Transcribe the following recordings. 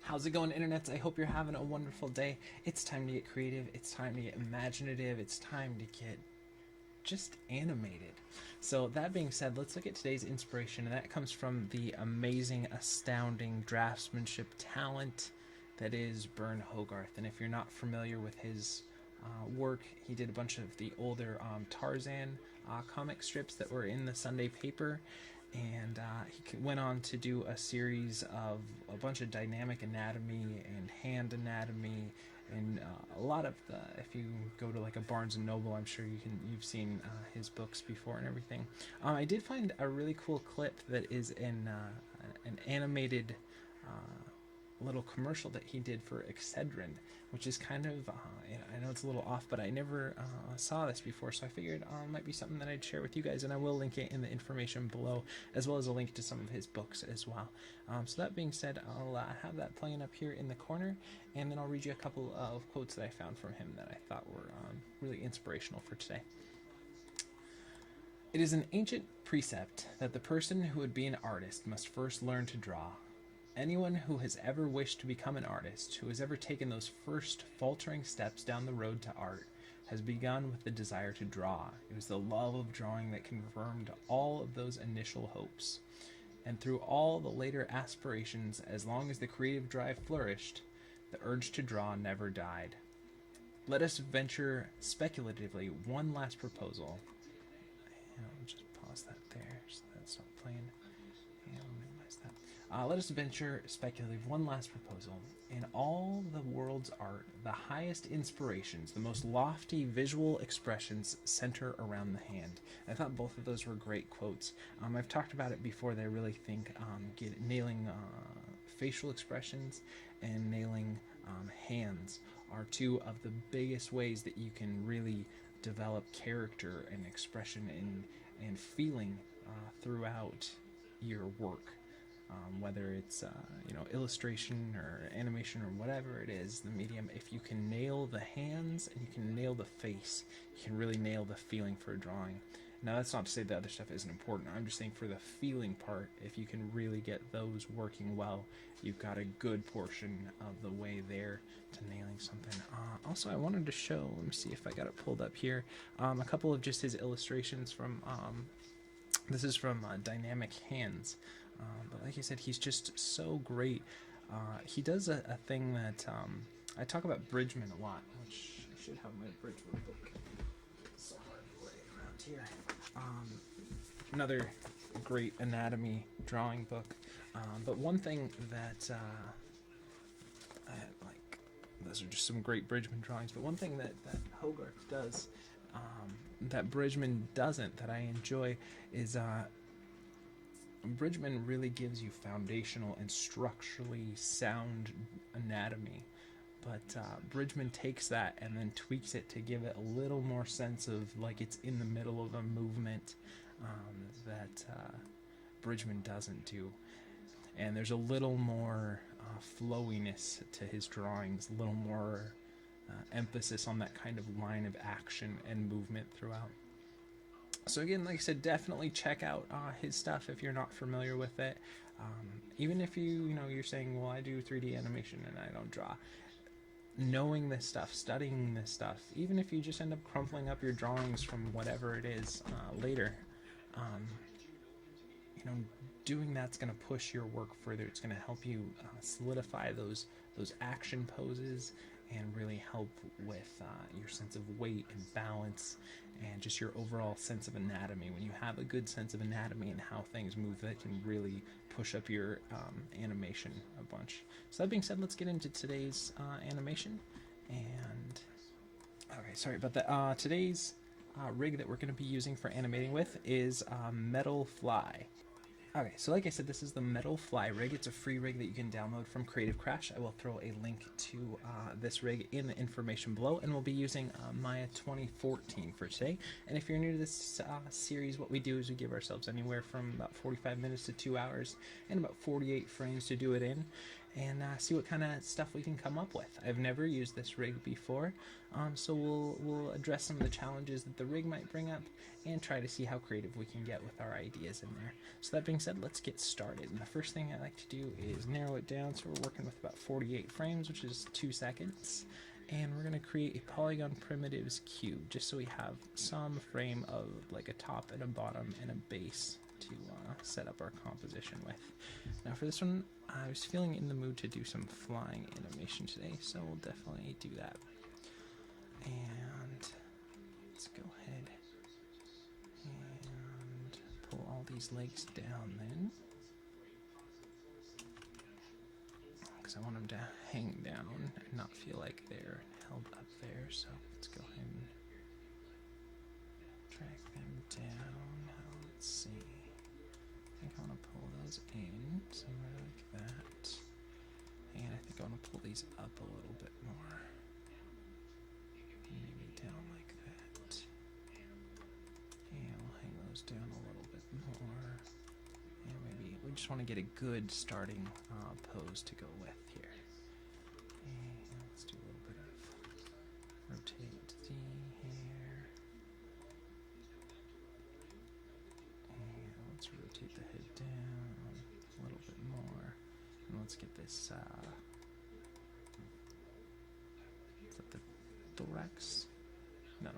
How's it going, internets? I hope you're having a wonderful day. It's time to get creative, it's time to get imaginative, it's time to get just animated. So, that being said, let's look at today's inspiration, and that comes from the amazing, astounding draftsmanship talent that is Burne Hogarth. And if you're not familiar with his work, he did a bunch of the older Tarzan comic strips that were in the Sunday paper, and he went on to do a series of a bunch of dynamic anatomy and hand anatomy, and a lot of the, if you go to like a Barnes and Noble, I'm sure you've seen his books before and everything. I did find a really cool clip that is in an animated little commercial that he did for Excedrin, which is kind of, I know it's a little off, but I never saw this before, so I figured it might be something that I'd share with you guys, and I will link it in the information below, as well as a link to some of his books as well. So that being said, I'll have that playing up here in the corner, and then I'll read you a couple of quotes that I found from him that I thought were really inspirational for today. It is an ancient precept that the person who would be an artist must first learn to draw. Anyone who has ever wished to become an artist, who has ever taken those first faltering steps down the road to art, has begun with the desire to draw. It was the love of drawing that confirmed all of those initial hopes. And through all the later aspirations, as long as the creative drive flourished, the urge to draw never died. Let us venture speculatively one last proposal. And I'll just pause that there so that's not playing. Let us venture speculatively one last proposal. In all the world's art, the highest inspirations, the most lofty visual expressions center around the hand. I thought both of those were great quotes. I've talked about it before that I really think nailing facial expressions and nailing hands are two of the biggest ways that you can really develop character and expression and feeling throughout your work. Whether it's illustration or animation or whatever it is, the medium, if you can nail the hands and you can nail the face, you can really nail the feeling for a drawing. Now, that's not to say the other stuff isn't important. I'm just saying for the feeling part, if you can really get those working well, you've got a good portion of the way there to nailing something. Also, I wanted to show, let me see if I got it pulled up here, a couple of just his illustrations from, this is from Dynamic Hands. But like I said, he's just so great. He does a thing that I talk about Bridgman a lot, which I should have my Bridgman book somewhere around here. Another great anatomy drawing book. But one thing that those are just some great Bridgman drawings. But one thing that Hogarth does that Bridgman doesn't, that I enjoy, is Bridgman really gives you foundational and structurally sound anatomy, but Bridgman takes that and then tweaks it to give it a little more sense of like it's in the middle of a movement that Bridgman doesn't do. And there's a little more flowiness to his drawings, a little more emphasis on that kind of line of action and movement throughout. So again, like I said, definitely check out his stuff if you're not familiar with it. Even if you're saying, well, I do 3D animation and I don't draw. Knowing this stuff, studying this stuff, even if you just end up crumpling up your drawings from whatever it is later, doing that's going to push your work further. It's going to help you solidify those action poses and really help with your sense of weight and balance and just your overall sense of anatomy. When you have a good sense of anatomy and how things move, that can really push up your animation a bunch. So that being said, let's get into today's animation. And okay, sorry about that. Today's rig that we're going to be using for animating with is Metal Fly. Okay, so like I said, this is the Metal Fly rig. It's a free rig that you can download from Creative Crash. I will throw a link to this rig in the information below, and we'll be using Maya 2014 for today. And if you're new to this series, what we do is we give ourselves anywhere from about 45 minutes to 2 hours and about 48 frames to do it in. and see what kind of stuff we can come up with. I've never used this rig before, so we'll address some of the challenges that the rig might bring up and try to see how creative we can get with our ideas in there. So that being said, let's get started. And the first thing I like to do is narrow it down, so we're working with about 48 frames, which is 2 seconds. And we're going to create a polygon primitives cube, just so we have some frame of like a top and a bottom and a base to set up our composition with. Now for this one, I was feeling in the mood to do some flying animation today, so we'll definitely do that. And let's go ahead and pull all these legs down then, because I want them to hang down and not feel like they're held up there. So let's go ahead and drag them down. Let's see. I think I want to pull those in somewhere like that. And I think I want to pull these up a little bit more. Maybe down like that. And we'll hang those down a little bit more. And maybe we just want to get a good starting pose to go with here. And let's do a little bit of rotate the hair. And let's rotate the head down a little bit more. And let's get this, is that the thorax? No.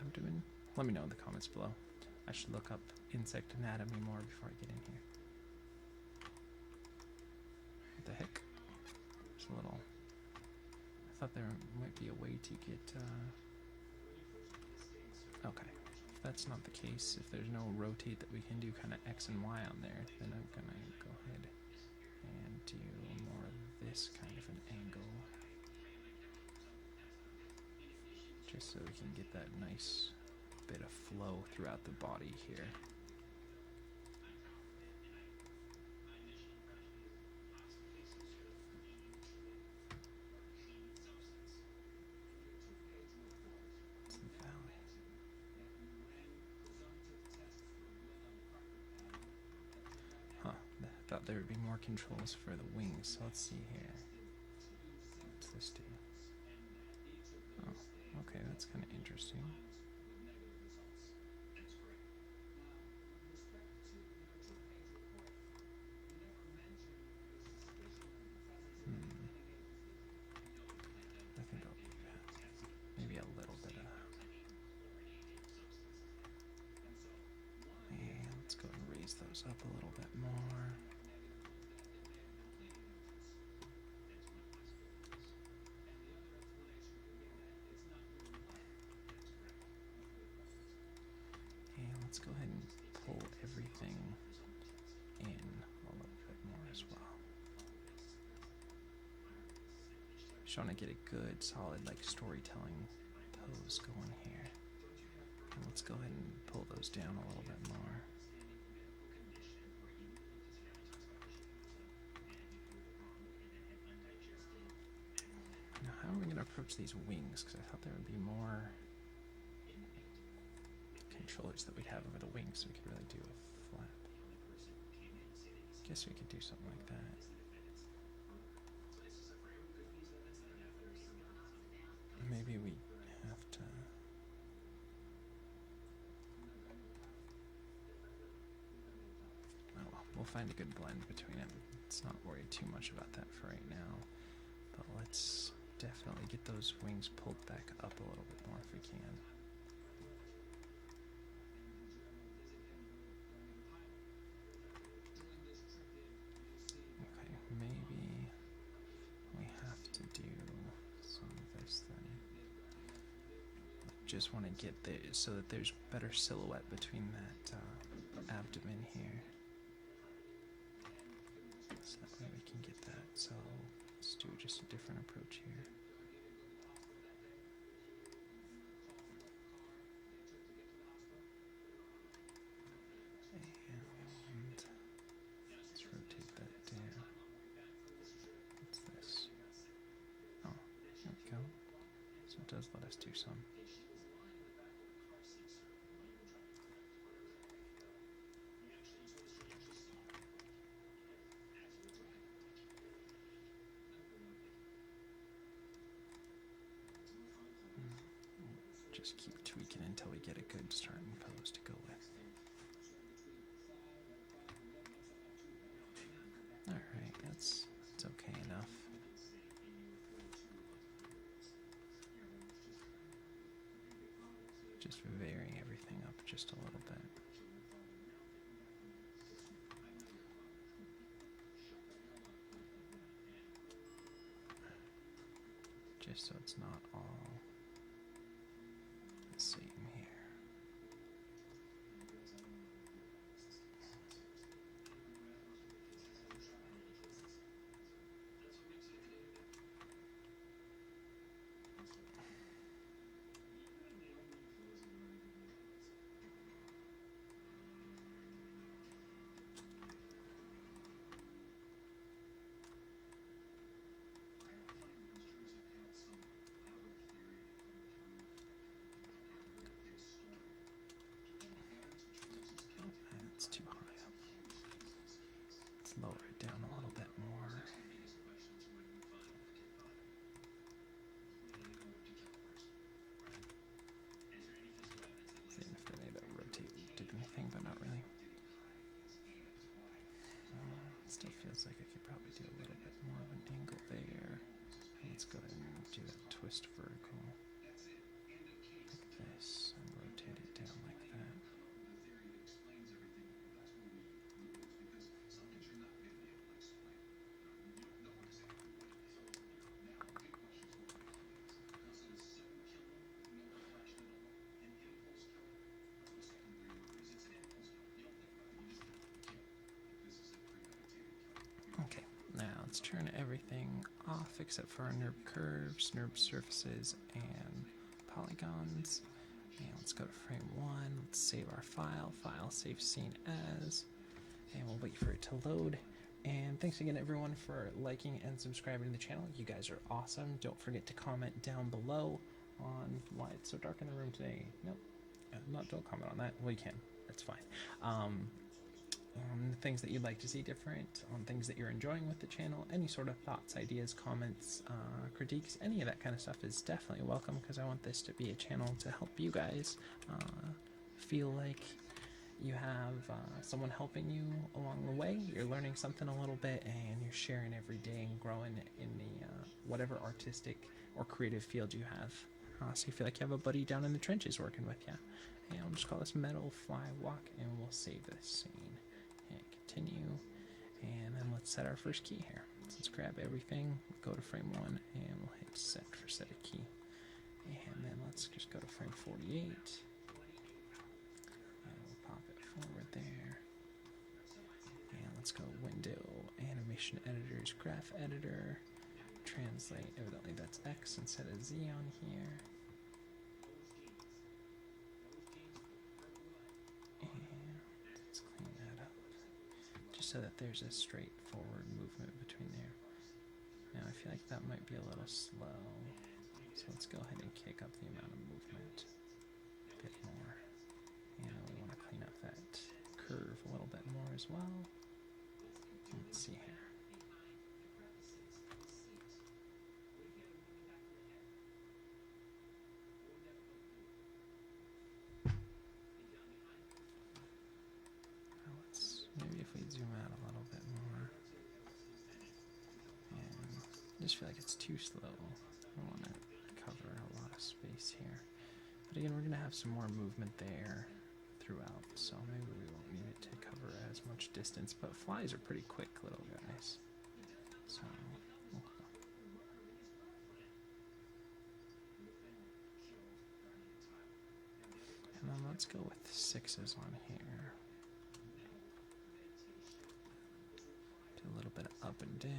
Abdomen? Let me know in the comments below. I should look up insect anatomy more before I get in here. What the heck? There's a little... I thought there might be a way to get... Okay. If that's not the case, if there's no rotate that we can do kind of X and Y on there, then I'm going to go ahead and do more of this kind of an angle. Just so we can get that nice bit of flow throughout the body here. Thought there would be more controls for the wings, so let's see here. What's this do? Oh, okay, that's kind of interesting. I think I'll do that. Maybe a little bit of... And let's go and raise those up a little bit more. Let's go ahead and pull everything in a little bit more as well. Just want to get a good, solid, like storytelling pose going here. And let's go ahead and pull those down a little bit more. Now, how are we going to approach these wings? Because I thought there would be more controllers that we'd have over the wings, so we could really do a flap. Guess we could do something like that. Maybe we have to... Oh well, we'll find a good blend between it. Let's not worry too much about that for right now. But let's definitely get those wings pulled back up a little bit more if we can. Maybe we have to do some of this then. Just want to get there so that there's better silhouette between that abdomen here. So that way we can get that. So let's do just a different approach here. Does let us do some. just keep tweaking until we get a good starting pose to go with. Alright, it's okay enough. Just varying everything up just a little bit. Just so it's not all the same here. It's too high up. Let's lower it down a little bit more. Seeing if they need to rotate did anything, but not really. It still feels like I could probably do a little bit more of an angle there. Let's go ahead and do that twist vertical like this and rotate it down like that. Okay, now let's turn everything off except for our NURB curves, NURB surfaces, and polygons. And let's go to frame 1. Let's save our file. File save scene as. And we'll wait for it to load. And thanks again, everyone, for liking and subscribing to the channel. You guys are awesome. Don't forget to comment down below on why it's so dark in the room today. Nope. Don't comment on that. Well, you can. That's fine. On things that you'd like to see different, on things that you're enjoying with the channel, any sort of thoughts, ideas, comments, critiques, any of that kind of stuff is definitely welcome, because I want this to be a channel to help you guys feel like you have someone helping you along the way. You're learning something a little bit, and you're sharing every day and growing in the whatever artistic or creative field you have. So you feel like you have a buddy down in the trenches working with you. And I'll just call this Metal Fly Walk, and we'll save this scene. And continue, and then let's set our first key here. So let's grab everything, go to frame 1, and we'll hit set for set a key. And then let's just go to frame 48, and we'll pop it forward there. And let's go window, animation editors, graph editor, translate, evidently that's X instead of Z on here. So that there's a straightforward movement between there. Now I feel like that might be a little slow, so let's go ahead and kick up the amount of movement a bit more. And we want to clean up that curve a little bit more as well. Let's see here. Maybe if we zoom out a little bit more. And I just feel like it's too slow. I want to cover a lot of space here. But again, we're going to have some more movement there throughout, so maybe we won't need it to cover as much distance. But flies are pretty quick little guys. So, and then let's go with 6s on here. A little bit of up and down.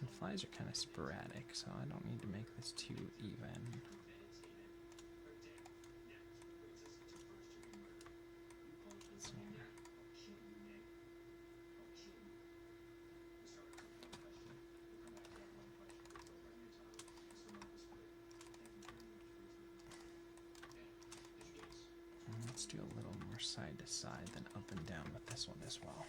And flies are kind of sporadic, so I don't need to make this too even. Let's see here. Let's do a little more side to side than up and down with this one as well.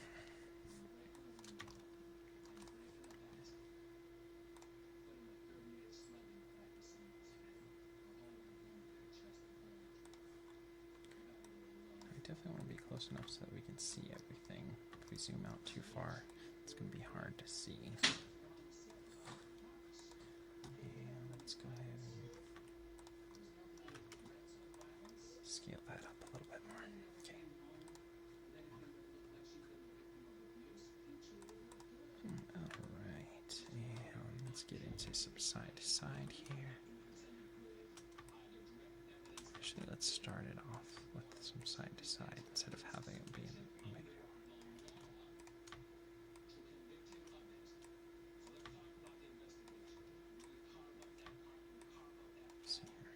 close enough so that we can see everything. If we zoom out too far, it's going to be hard to see. And let's go ahead and scale that up a little bit more. Okay. Alright, and let's get into some side to side here. Actually, let's start it off with some side to side instead of having it be in the middle. See here.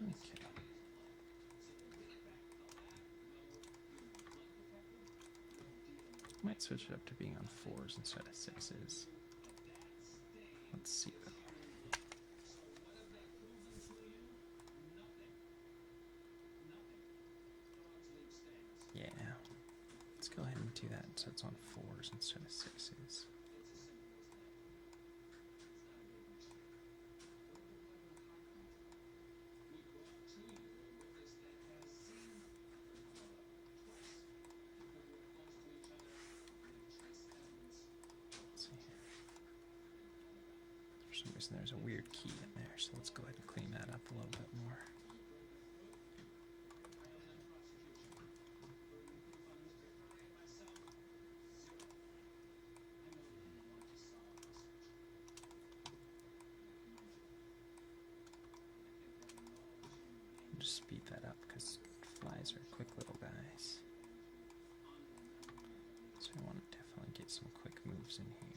Okay. Might switch it up to being on 4s instead of 6s. Let's see though. Yeah. Let's go ahead and do that so it's on 4s instead of 6s. For some reason there's a weird key in there, so let's go ahead and clean that up a little bit more. Just speed that up because flies are quick little guys. So I want to definitely get some quick moves in here.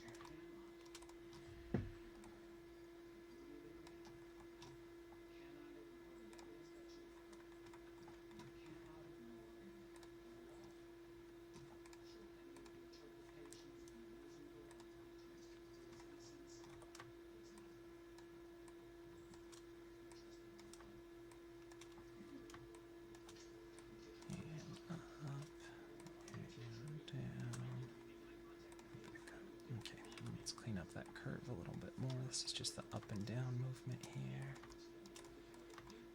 Clean up that curve a little bit more. This is just the up and down movement here.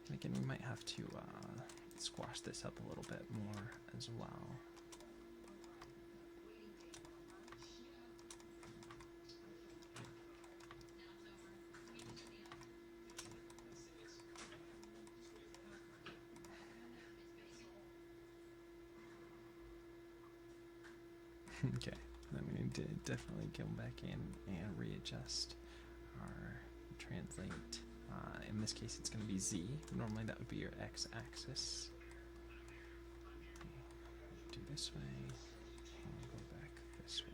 And again, we might have to squash this up a little bit more as well. Okay. Then we need to definitely go back in and readjust our translate. In this case, it's going to be Z. Normally, that would be your x-axis. Do this way. And go back this way.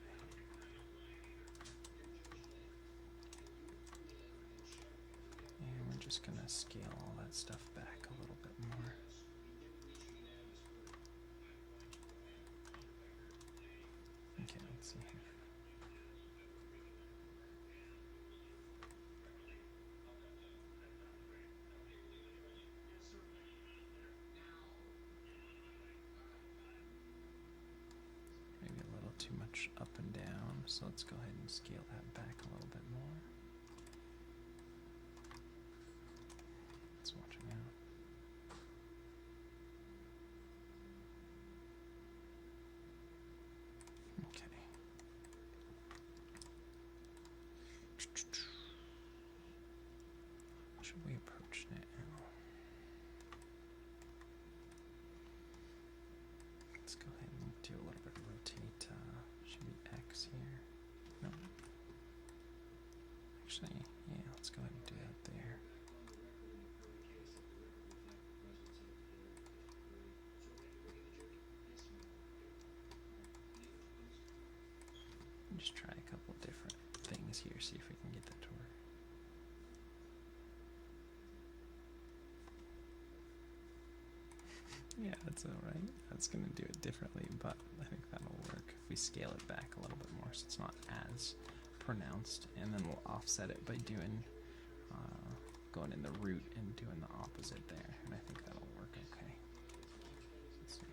And we're just going to scale all that stuff back a little bit more. Okay, let's see here. Maybe a little too much up and down, so let's go ahead and scale that back a little bit more. It's watching out. Should we approach it now? Let's go ahead and do a little bit of rotate. Should be X here. No. Actually, yeah, let's go ahead and do that there. Just try a couple different things here, see if we can get that to work. Yeah, that's alright. That's going to do it differently, but I think that'll work if we scale it back a little bit more so it's not as pronounced, and then we'll offset it by doing, going in the root and doing the opposite there, and I think that'll work okay. Let's see.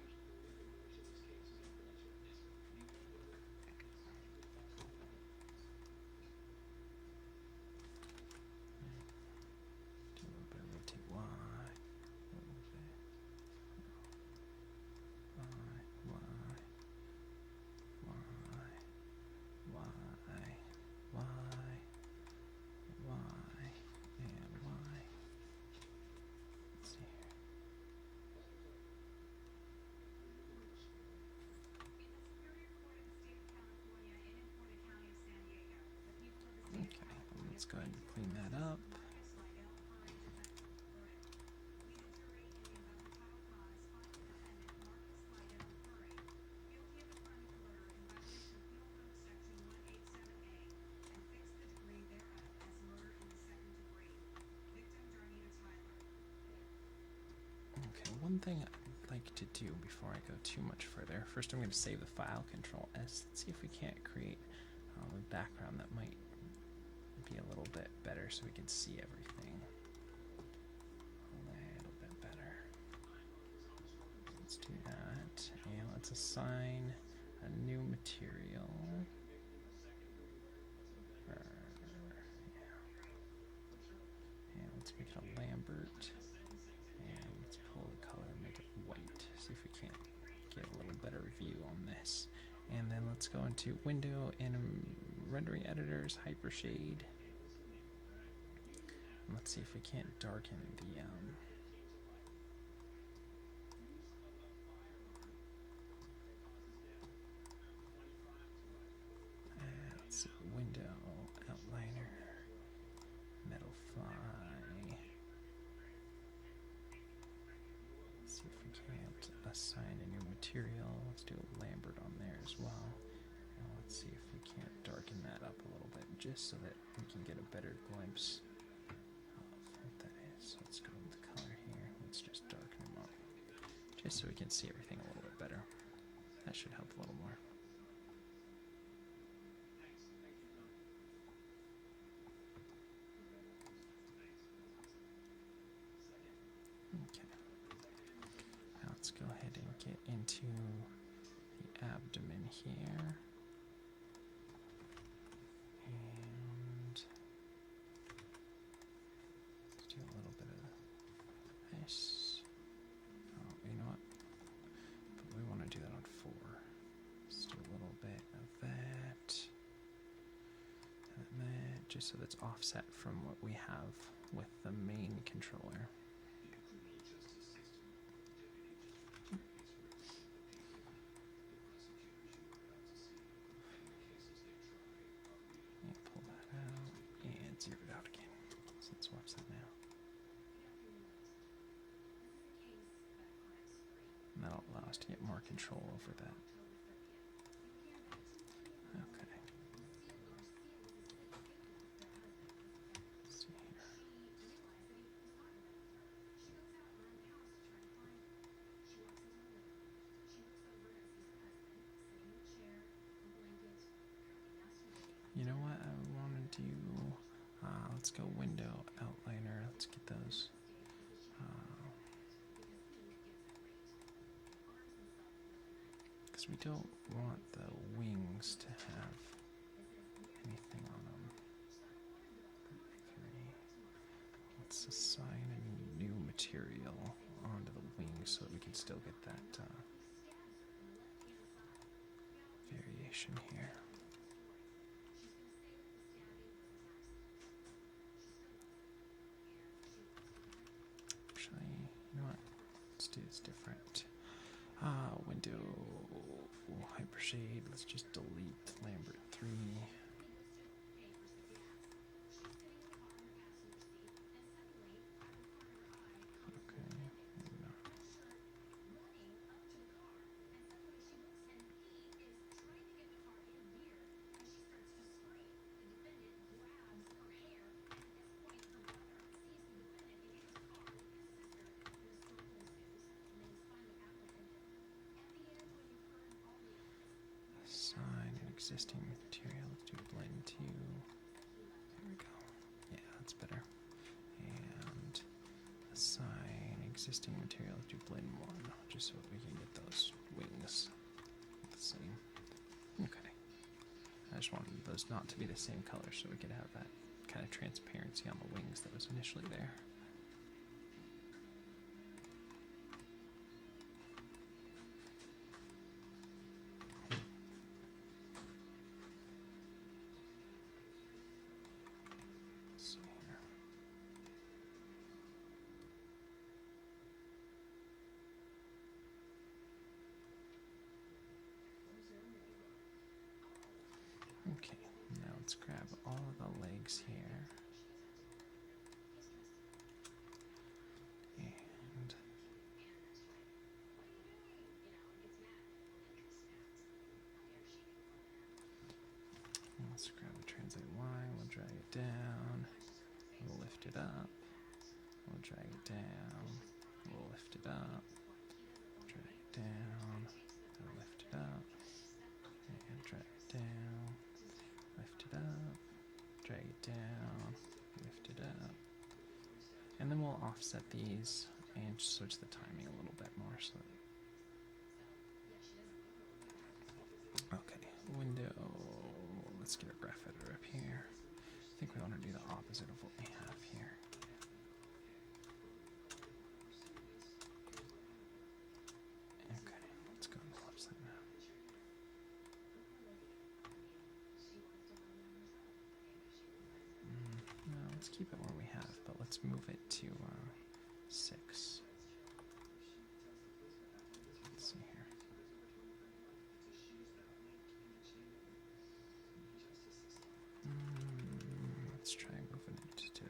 Okay, one thing I'd like to do before I go too much further. First, I'm going to save the file, Control S. Let's see if we can't create a background that might be a little bit better so we can see everything a little bit better. Let's do that, and let's assign a new material. And let's make it a Lambert, and let's pull the color and make it white. See if we can't get a little better view on this. And then let's go into Window and Rendering Editors, Hypershade. And let's see if we can't darken the let's see, Window, Outliner, Metal Fly. Let's see if we can't assign a new material. Let's do a Lambert on there as well. And let's see if we can't darken that up a little bit, just so that we can get a better glimpse of what that is. So let's go with the color here. Let's just darken them up, just so we can see everything a little bit better. That should help a little more. Okay. Now let's go ahead and get into the abdomen here. And let's do a little bit of this. Oh, you know what? But we want to do that on 4. Let's do a little bit of that. And then just so that's offset from what we have with the main controller. Pull that out and zero it out again. So let's watch that now. And that'll allow us to get more control over that. Okay. Let's see here. You know what I want to do? Let's go Window, Outliner. Let's get those. Because we don't want the wings to have anything on them. 3. Let's assign a new material onto the wings so that we can still get that variation here. Actually, you know what? Let's do this different. Window, Hypershade. Let's just delete Lambert 3. Okay. No. Assign an existing material. Let's do blend 2. There we go. Yeah, that's better. And assign existing material. Let's do blend 1, just so we can get those wings the same. Okay. I just wanted those not to be the same color so we could have that kind of transparency on the wings that was initially there. Okay, now let's grab all of the legs here. And let's grab the translate line, we'll drag it down, we'll lift it up, we'll drag it down, we'll lift it up, drag it down, lift it up, and drag it down, lift it up, drag it down, lift it up. And then we'll offset these and switch the timing a little bit more. So, okay, window. Let's get a graph editor up here. I think we want to do the opposite of what we have here. Okay, let's go to the website now. No, let's keep it where we have, but let's move it to 6. Let's see here. Let's try moving it to 2.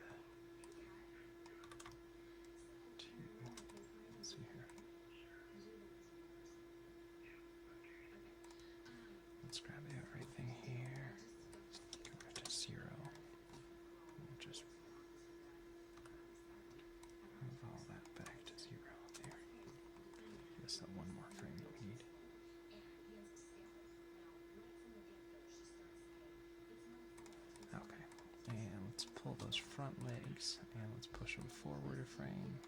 Let's see here. Let's grab everything here. Go back to 0. We'll just move all that back to 0 there. Give us that one more frame that we need. Okay, and let's pull those front legs and let's push them forward a frame.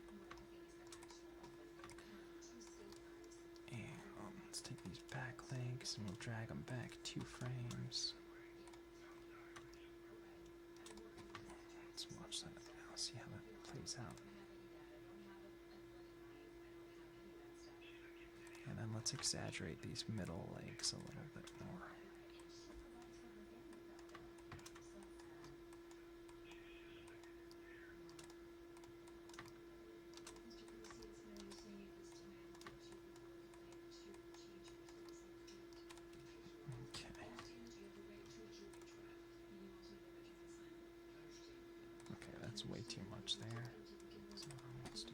And let's take these back legs and we'll drag them back 2 frames. Let's watch that now, see how that plays out. And then let's exaggerate these middle legs a little bit more. Okay, that's way too much there. So let's do.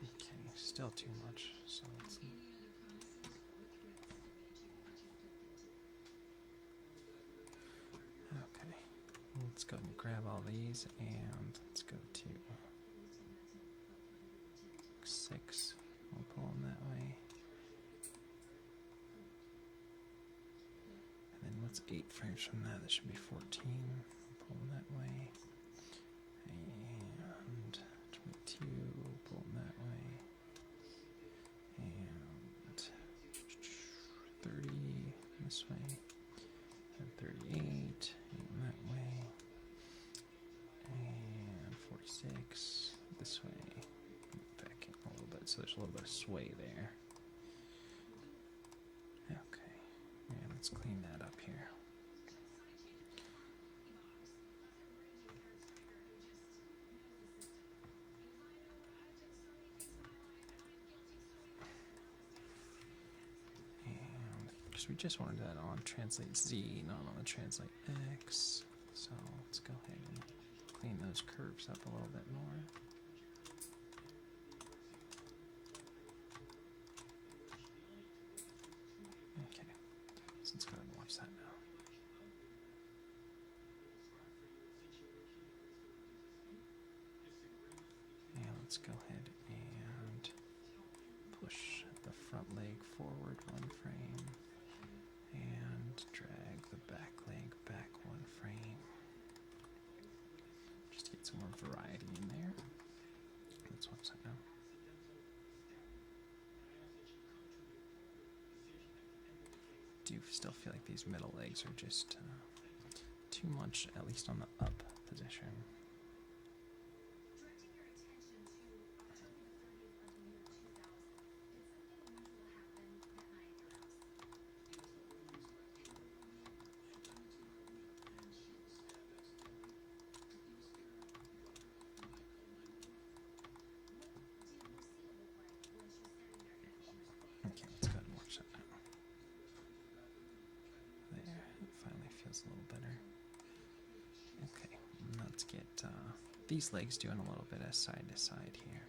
Okay, still too much. So let's. Okay, let's go and grab all these and let's go to 6. We'll pull them that way. And then what's 8 frames from that? That should be 14. We'll pull them that way. And 22. We'll pull them that way. And 30 this way. And 38 that way. And 46 this way. Back in a little bit, so there's a little bit of sway there. Okay, and let's clean that up here. And because we just wanted that on translate Z, not on the translate X. So let's go ahead and clean those curves up a little bit more. Okay, so let's go ahead and watch that now. And let's go ahead and push the front leg forward 1 frame and drag the back leg back 1 frame. Just to get some more variety in there. Let's watch that now. Do still feel like these middle legs are just too much, at least on the up position. Okay, let's go ahead and watch that now. There, it finally feels a little better. Okay, let's get these legs doing a little bit of side to side here.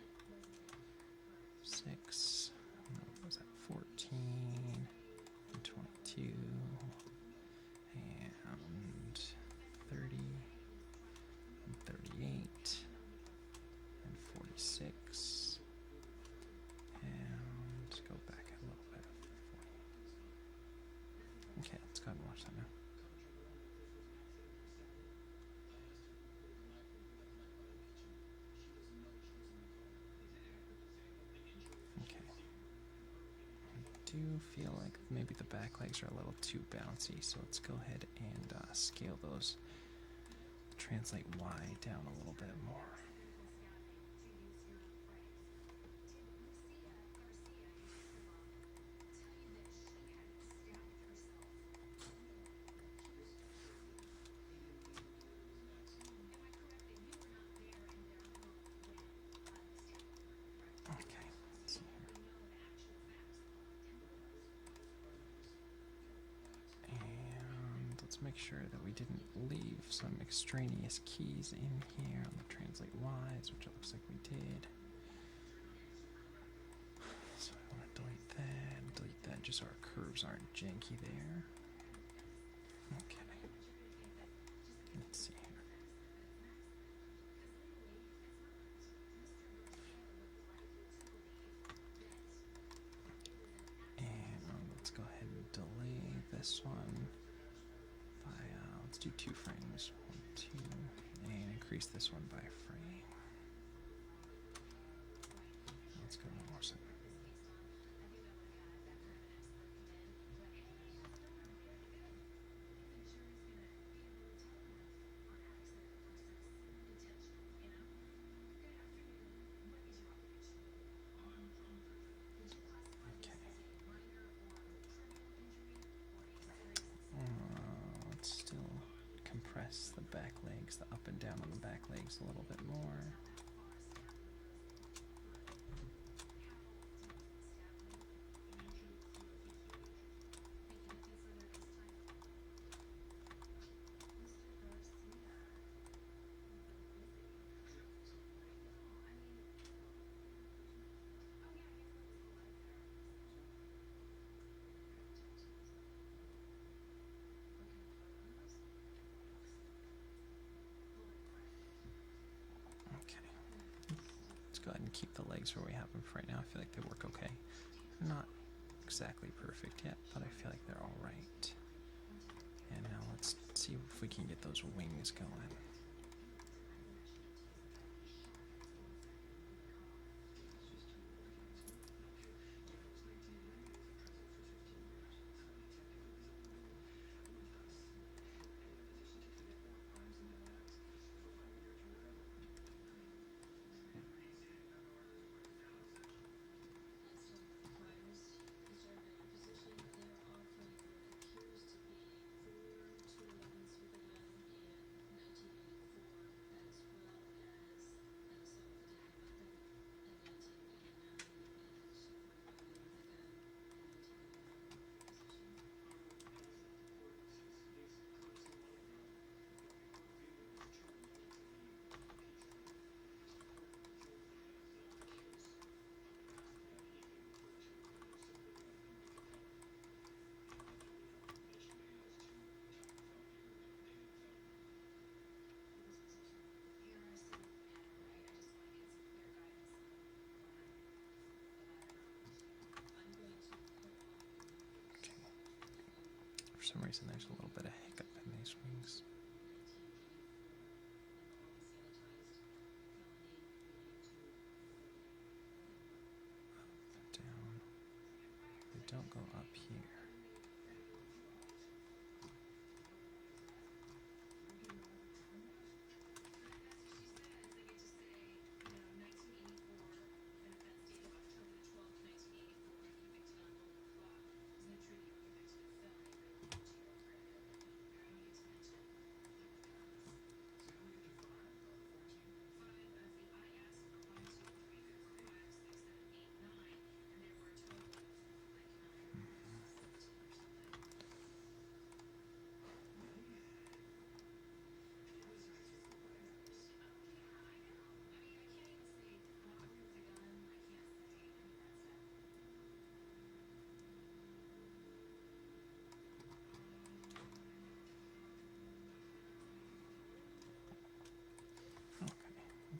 6, what was that, 14, and 22, and 30, and 38, and 46, and go back a little bit. Okay, let's go ahead and watch that now. Okay. I do feel like maybe the back legs are a little too bouncy, so let's go ahead and scale those. Translate Y down a little bit more. Okay, let's see here. And let's make sure that we didn't leave some extraneous keys in here on the translate Y's, which it looks like we did. So I want to delete that just so our curves aren't janky there. Okay. Let's see here. And let's go ahead and delay this one by, let's do 2 frames. 1, 2, and increase this one by a frame. Let's go one more second. Let's still compress the back legs, the up and down on the back legs a little bit more. Go ahead and keep the legs where we have them for right now. I feel like they work okay. Not exactly perfect yet, but I feel like they're all right. And now let's see if we can get those wings going. For some reason there's a little bit of hiccup in these wings. Up, down. They don't go up here.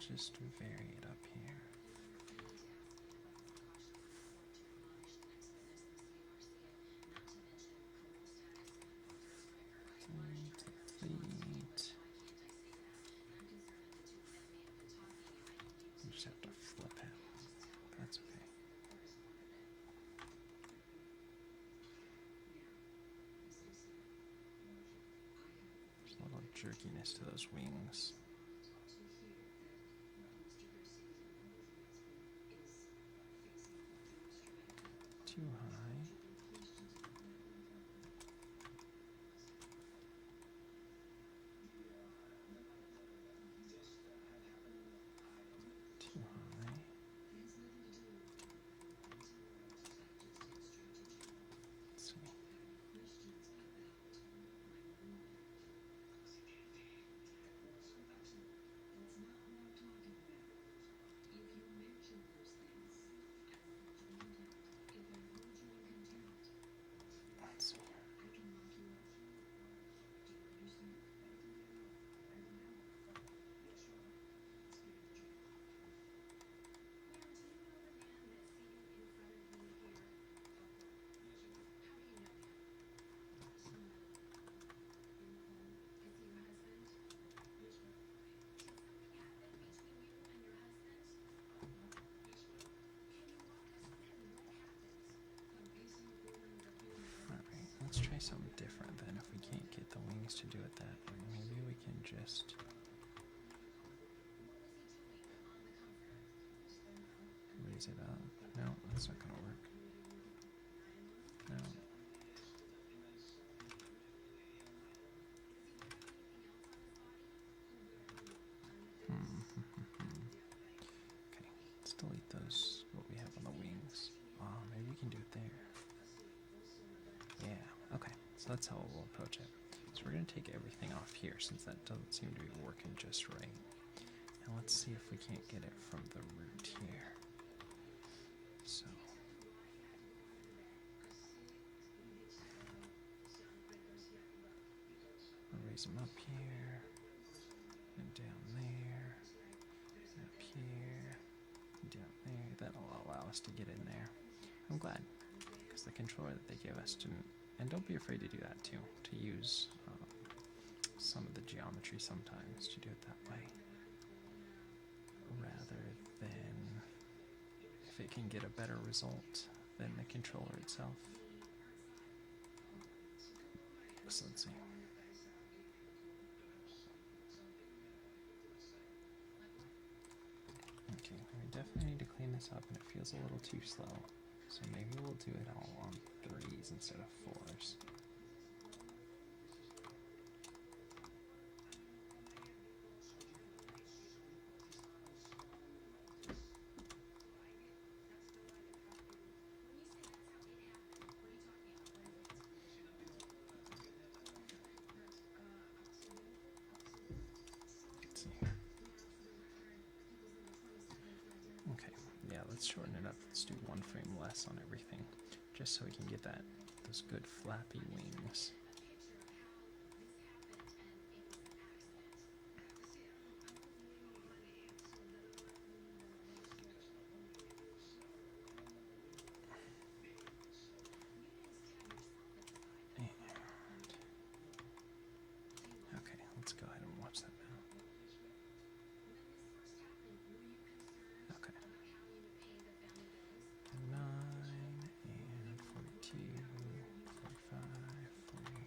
just vary it up here. Complete. You just have to flip it. That's okay. There's a little jerkiness to those wings. Too high. Too high. Let's see. Let's see. Alright, let's try something different then. If we can't get the wings to do it that way, maybe we can just raise it up. No, that's not gonna work. No. Okay, let's delete those, what we have on the wings. Maybe we can do it there. Yeah, okay, so that's how we'll approach it. So we're going to take everything off here since that doesn't seem to be working just right. And let's see if we can't get it from the root here. So I'll raise them up here, and down there, and up here, and down there. That'll allow us to get in there. I'm glad, because the controller that they gave us didn't. And don't be afraid to do that too, to use some of the geometry sometimes to do it that way, rather than if it can get a better result than the controller itself. So let's see. Okay, we definitely need to clean this up, and it feels a little too slow. So maybe we'll do it all on 3s instead of 4s. Let's see. Okay, yeah, let's shorten it up. Let's do 1 frame less on everything, just so we can get those good flappy wings. Okay, let's go ahead and watch that now. Okay. 9 and 42, 45, 48.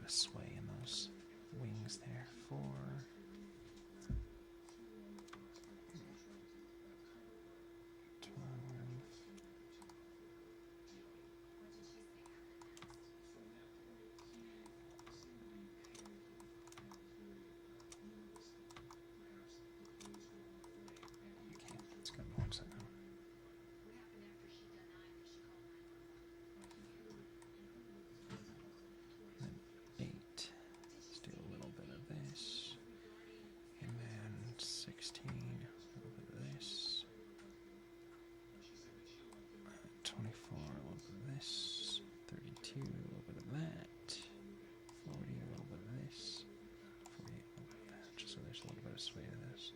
of sway in those wings there. 4. Okay, let's go to 1 second. Then 8. Let's do a little bit of this. And then 16, a little bit of this. 24, a little bit of this. 32, a little bit of that. 40, a little bit of this. 48, a little bit of that. Just so there's a little bit of sway to this.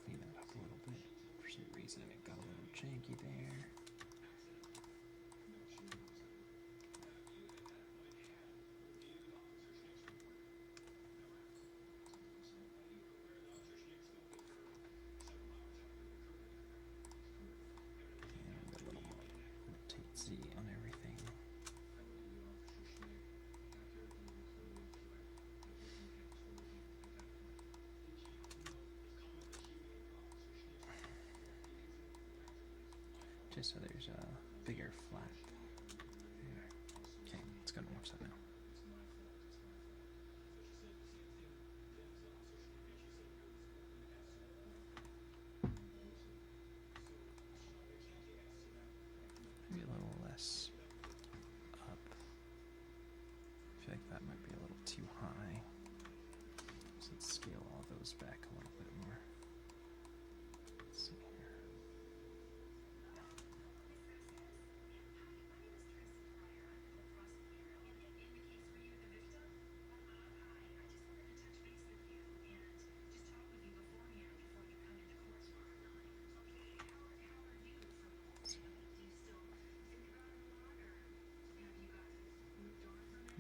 Clean that up a little bit. For some reason it got a little janky there. And a little more rotate Z on everything. Just so there's a bigger flap there. Okay, let's go to watch that now. Maybe a little less up. I feel like that might be a little too high. So let's scale all those back a little bit more. Let's see here.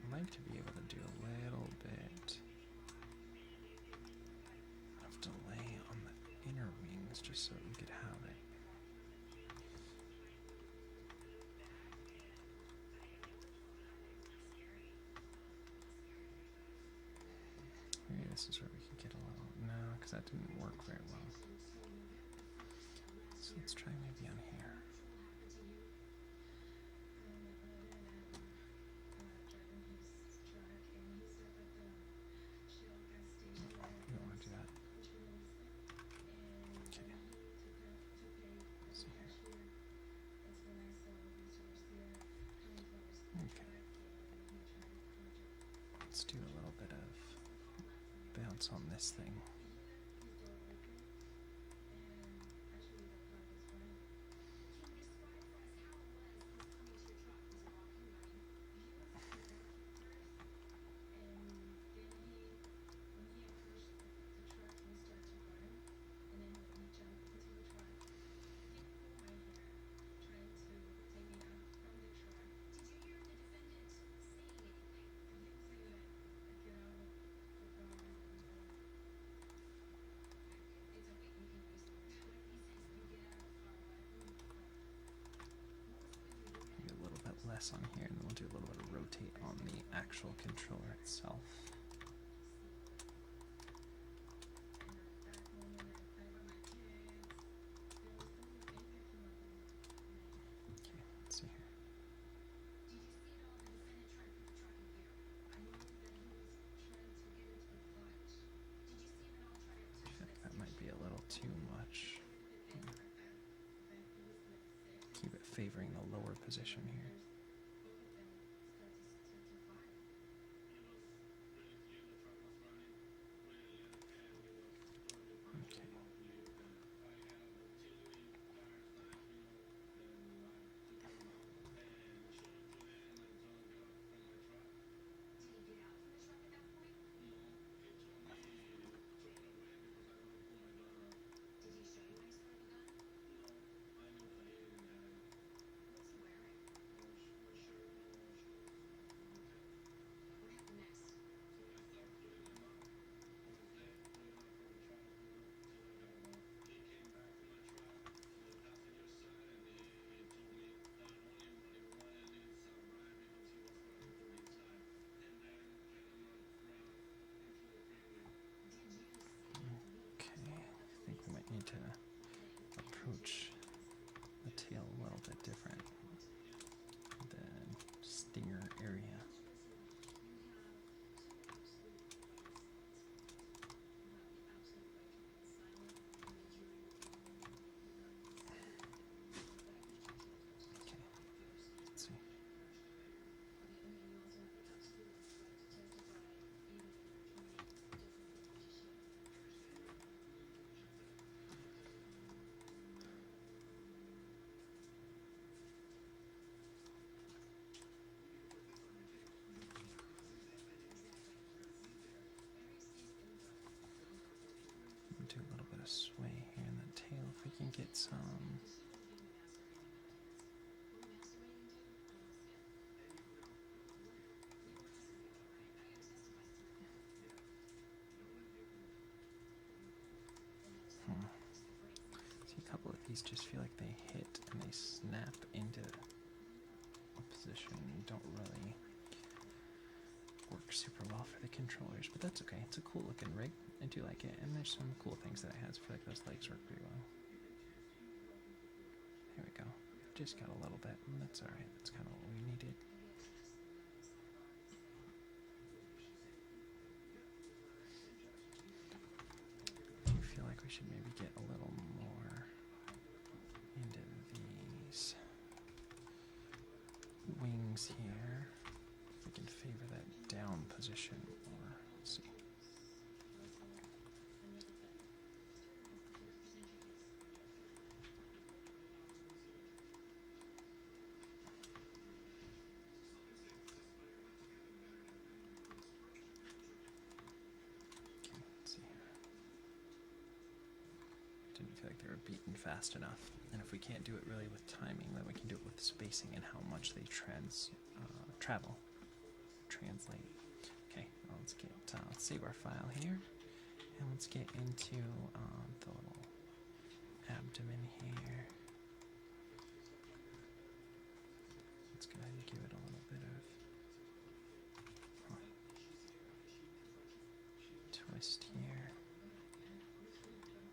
I'd like to be able to do a little bit of delay on the inner wings just so we could have it. Maybe this is where we can get a little... No, because that didn't work very well. So let's try maybe on here. You don't want to do that. Okay. See here. Okay. Let's do a little bit of bounce on this thing. On here, and then we'll do a little bit of rotate on the actual controller itself. Okay, let's see here. I think that might be a little too much. Keep it favoring the lower position here. need to approach the tail a little bit different. The stinger area. Okay, let's see. Do a little bit of sway here in the tail if we can get some. See, a couple of these just feel like they hit and they snap into a position and don't really work super well for the controllers, but that's okay. It's a cool looking rig. I do like it, and there's some cool things that it has. I feel like those legs work pretty well. There we go. Just got a little bit, and that's alright. That's kind of what we needed. I feel like we should maybe get a little more into these wings here. If we can favor that down position, or let's see. Didn't feel like they were beaten fast enough. And if we can't do it really with timing, then we can do it with spacing and how much they translate. Okay, well, let's save our file here, and let's get into the little abdomen here. Let's go ahead and give it a little bit of twist here.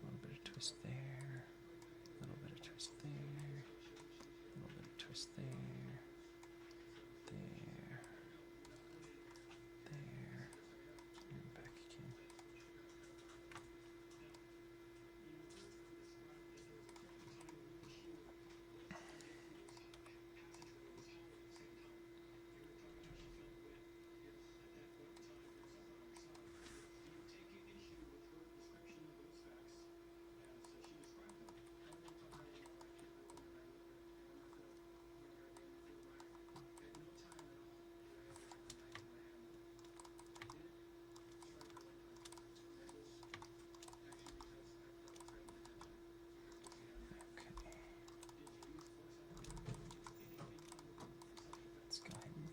A little bit of twist there, a little bit of twist there, a little bit of twist there, and back again.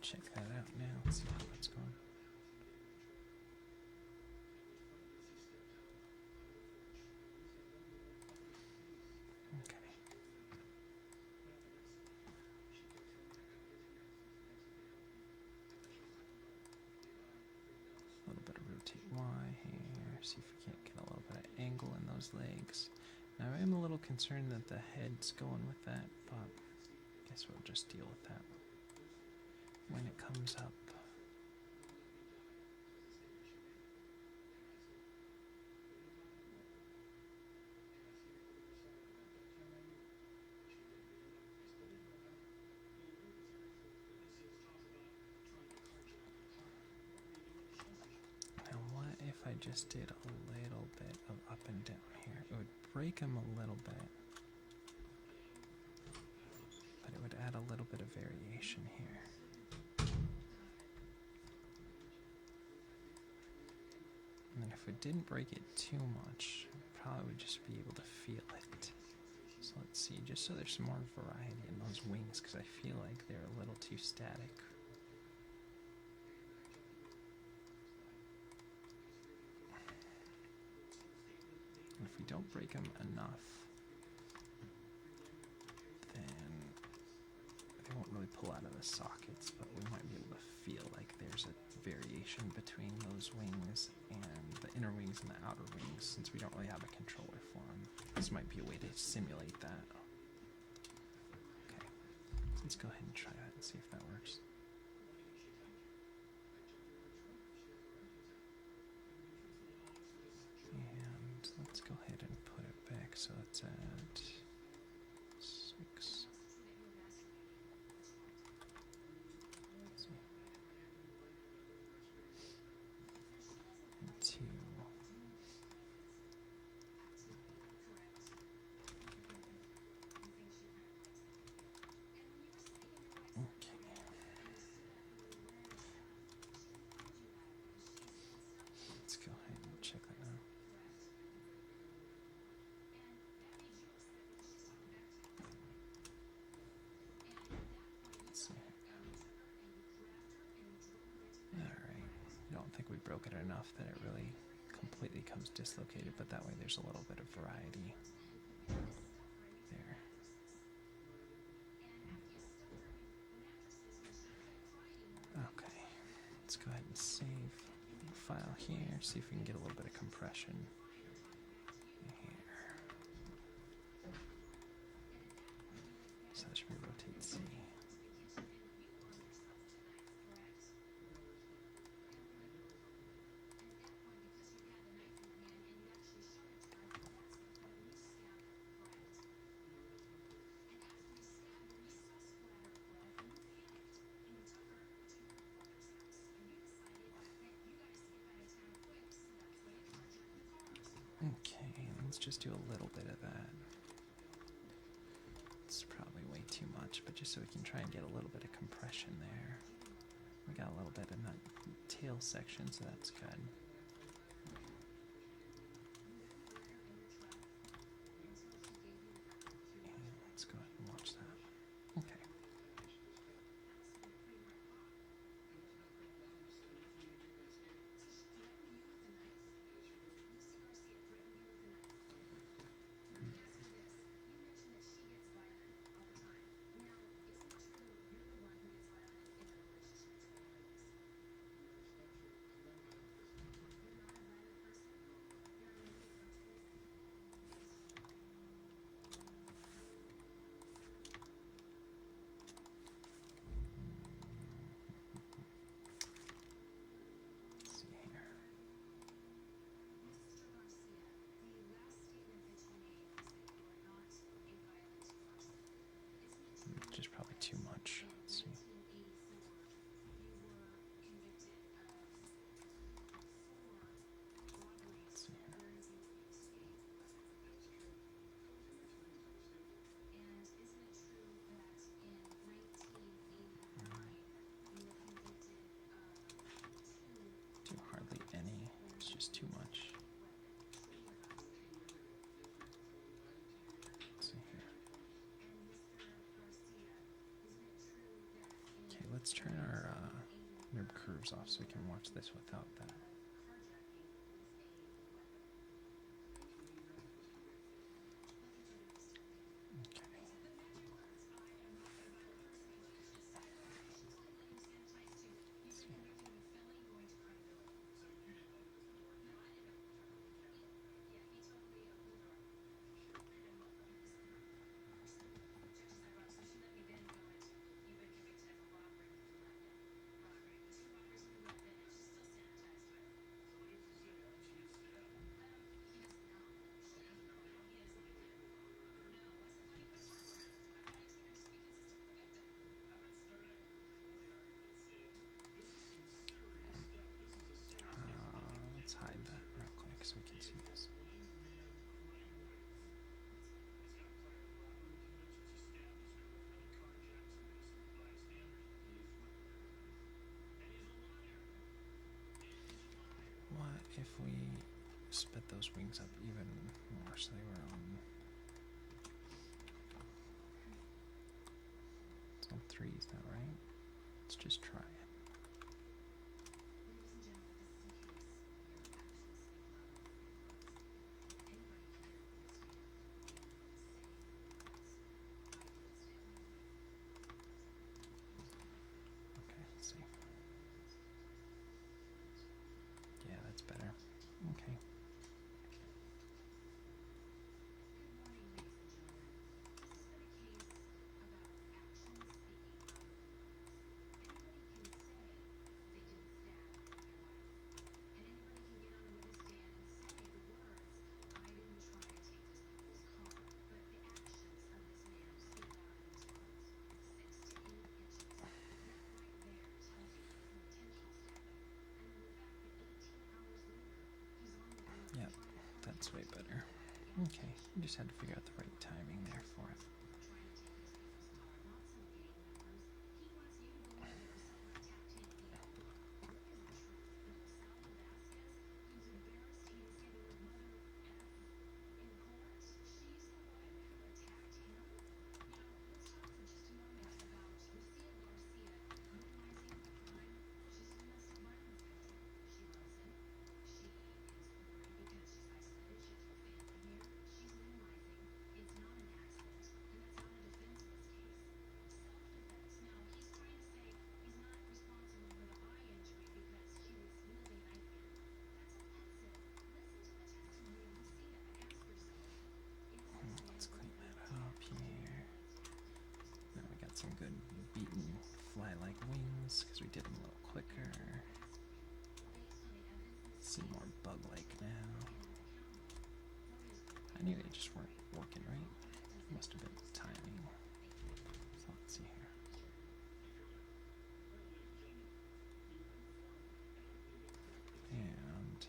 Check that out now. Let's see how that's going. Okay. A little bit of rotate Y here. See if we can't get a little bit of angle in those legs. Now I am a little concerned that the head's going with that, but I guess we'll just deal with that when it comes up. Now what if I just did a little bit of up and down here? It would break them a little bit, but it would add a little bit of variation here. And then if we didn't break it too much, probably would just be able to feel it. So let's see, just so there's some more variety in those wings, because I feel like they're a little too static. And if we don't break them enough, then they won't really pull out of the sockets, but we might be able to feel like there's a variation between those wings and the inner wings and the outer wings, since we don't really have a controller for them. This might be a way to simulate that. Okay, let's go ahead and try that and see if that works. And let's go ahead and put it back so it's at 6. And 2. Okay. Let's go ahead and check that out. Let's see. Alright. I don't think we broke it enough that it really completely comes dislocated, but that way there's a little bit of variety there. Okay, let's go ahead and save the file here, see if we can get a little bit of compression here. So that should be rotate C. Okay, let's just do a little bit of that. It's probably way too much, but just so we can try and get a little bit of compression there. We got a little bit in that tail section, so that's good. And let's go ahead and watch that. Okay. Just probably too much. Let's see. Let's see here. Do hardly any. It's just too much. Let's see here. Okay, let's turn our nib curves off so we can watch this without that. Let's hide that real quick so we can see this. What if we split those wings up even more so they were on... It's on 3, is that right? Let's just try it. That's way better. Okay, you just had to figure out the right timing there for it. Let's clean that up here. Now we got some good beaten fly-like wings because we did them a little quicker. Seem more bug-like now. I knew they just weren't working right. Must have been timing. So let's see here. And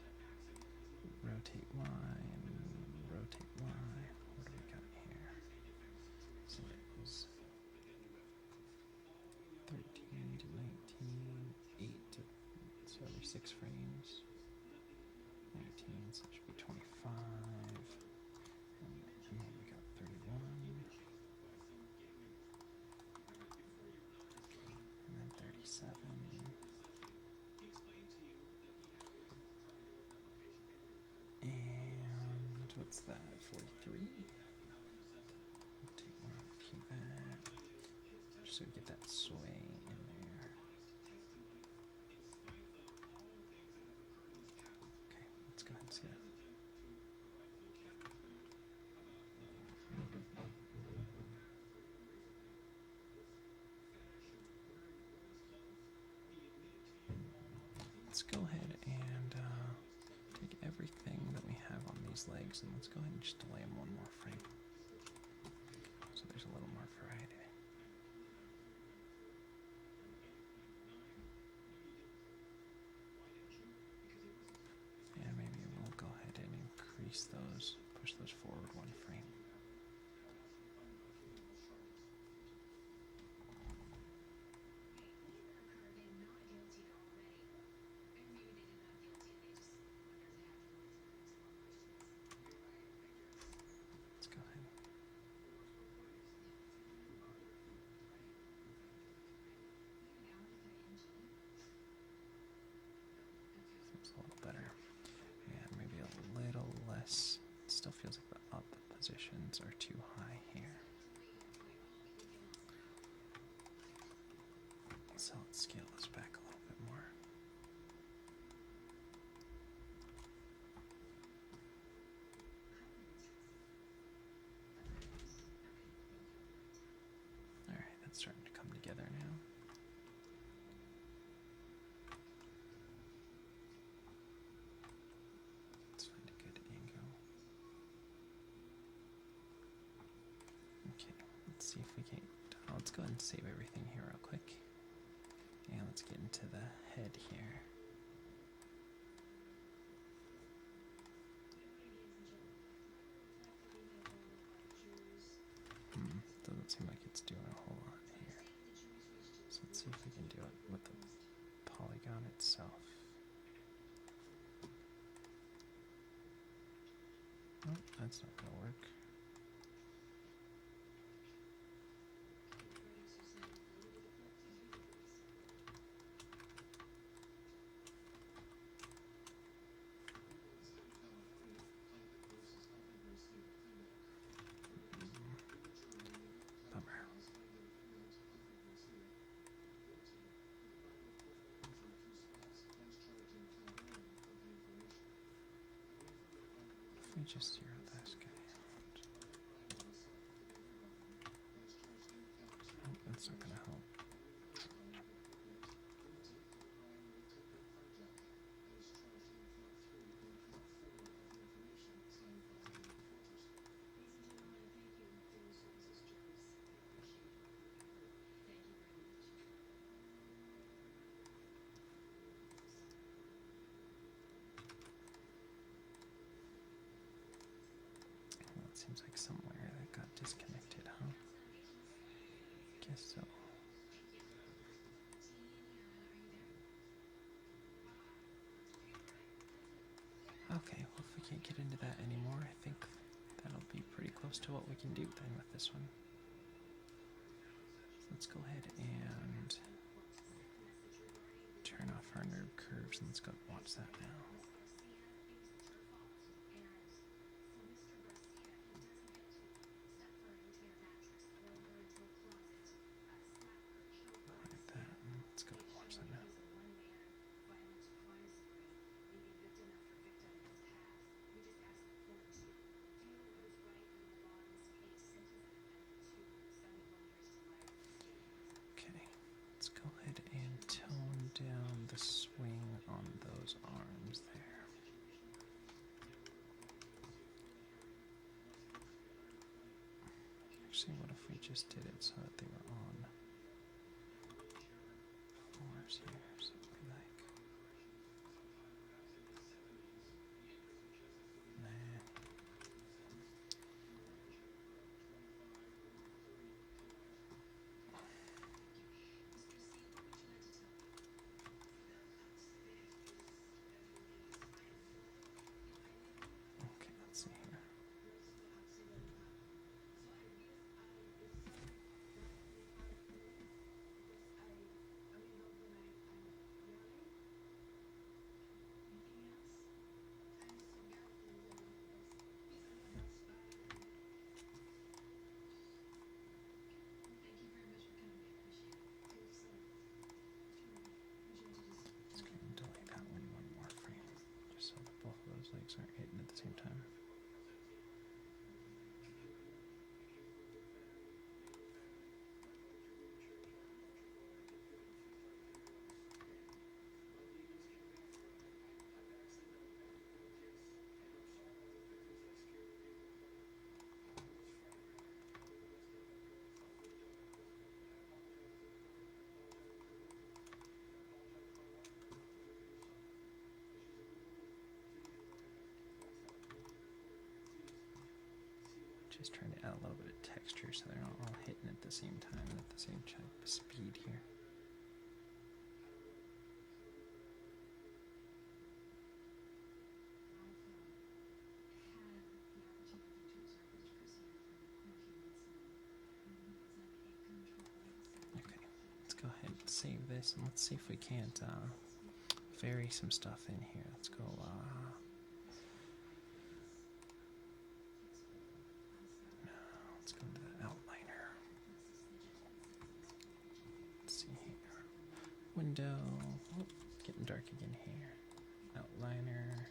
rotate Y and rotate Y. What do we got here? So it was 13 to 19, 8 to, so every 6 frames. 19, so it should be 25. And then we got 31. And then 37. And what's that? 43? Take one, keep that. Just so we get that sway in there. Okay, let's go ahead and see that. Let's go ahead and take everything that we have on these legs and let's go ahead and just delay them one more frame. So there's a little more variety. And maybe we'll go ahead and increase those, push those forward one frame. Let's go ahead. Seems a little better. And maybe a little less. It still feels like the up positions are too high here. So let's scale this back a little bit more. Alright, that's starting to come together now. Let's find a good angle. Okay, let's see if we can. Let's go ahead and save everything here real quick. And let's get into the head here. Doesn't seem like it's doing a whole lot here. So let's see if we can do it with the polygon itself. Oh, that's not going to work. Bummer. Let me just zero this guy out. Oh, that's not going to help. close to what we can do then with this one. Let's go ahead and turn off our nerve curves and let's go watch that now. Like that. Let's go watch that now. Let's go ahead and tone down the swing on those arms there. Actually, what if we just did it so that they were on fours here, something like. Nah. Okay, let's see here. Let's go and delay that one more frame, just so that both of those legs aren't hitting at the same time. Just trying to add a little bit of texture so they're not all hitting at the same time and at the same speed here. Okay, let's go ahead and save this and let's see if we can't vary some stuff in here. Let's go let's go into the outliner. Let's see here. Window. Oh, getting dark again here. Outliner.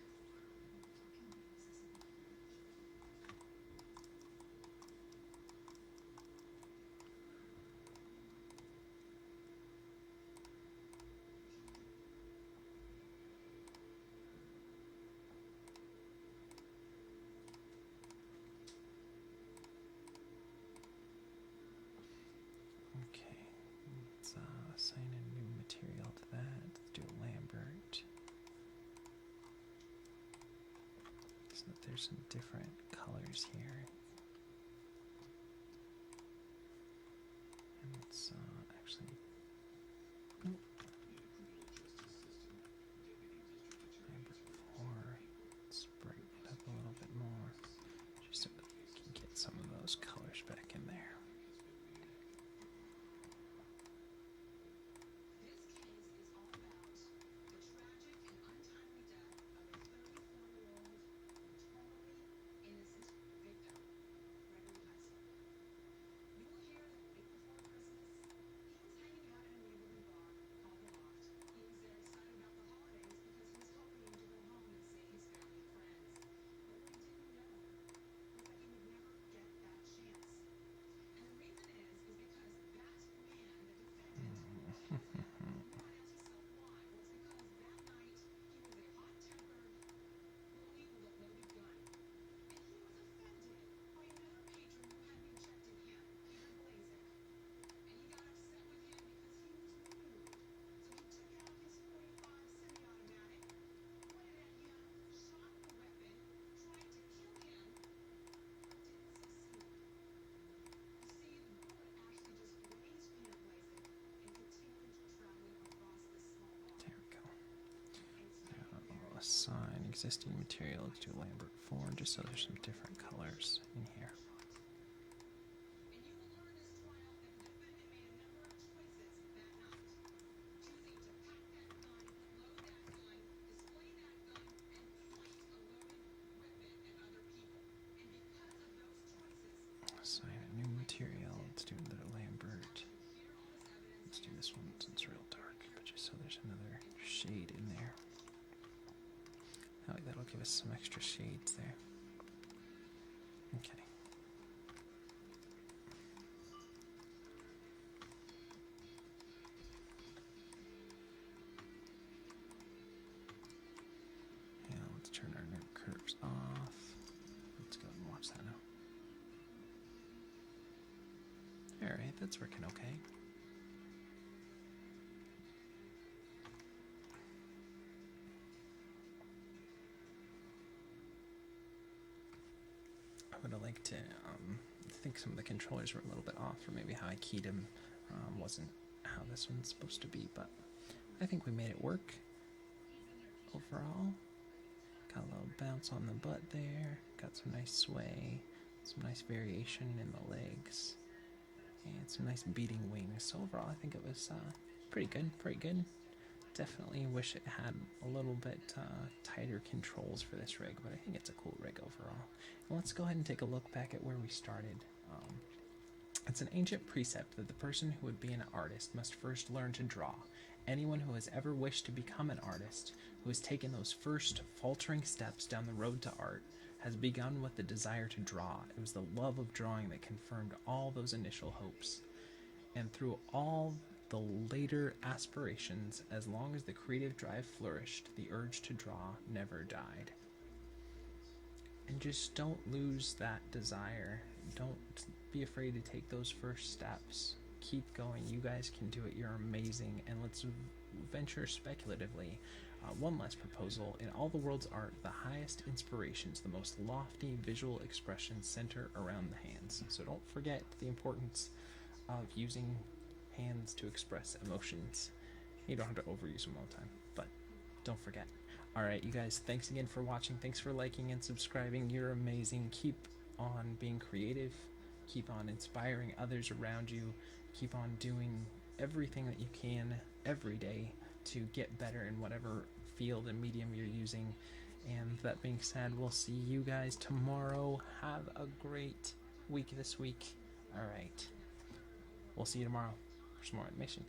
Okay, let's assign a new material to that. Let's do a Lambert. So that there's some different colors here. And let's actually. Lambert 4. Let's brighten it up a little bit more. Just so that we can get some of those colors back in there. Assign existing material to Lambert 4 just so there's some different colors in here. assign a new material. Let's do the Lambert. Let's do this one since it's real dark, but just so there's another shade in there. That'll give us some extra shades there. Okay. Yeah, let's turn our note curves off. Let's go and watch that now. Alright, that's working okay. I would have liked to think some of the controllers were a little bit off, or maybe how I keyed them wasn't how this one's supposed to be, but I think we made it work overall. Got a little bounce on the butt there, got some nice sway, some nice variation in the legs, and some nice beating wings. So overall, I think it was pretty good. Definitely wish it had a little bit tighter controls for this rig, but I think it's a cool rig overall. And let's go ahead and take a look back at where we started. It's an ancient precept that the person who would be an artist must first learn to draw. Anyone who has ever wished to become an artist, who has taken those first faltering steps down the road to art, has begun with the desire to draw. It was the love of drawing that confirmed all those initial hopes. And through all the later aspirations, as long as the creative drive flourished, the urge to draw never died. And just don't lose that desire. Don't be afraid to take those first steps. Keep going. You guys can do it. You're amazing. And let's venture speculatively. One last proposal. In all the world's art, the highest inspirations, the most lofty visual expressions center around the hands. So don't forget the importance of using hands to express emotions. You don't have to overuse them all the time, but don't forget. Alright, you guys, thanks again for watching. Thanks for liking and subscribing. You're amazing. Keep on being creative. Keep on inspiring others around you. Keep on doing everything that you can every day to get better in whatever field and medium you're using. And that being said, we'll see you guys tomorrow. Have a great week this week. Alright. We'll see you tomorrow for some more animation.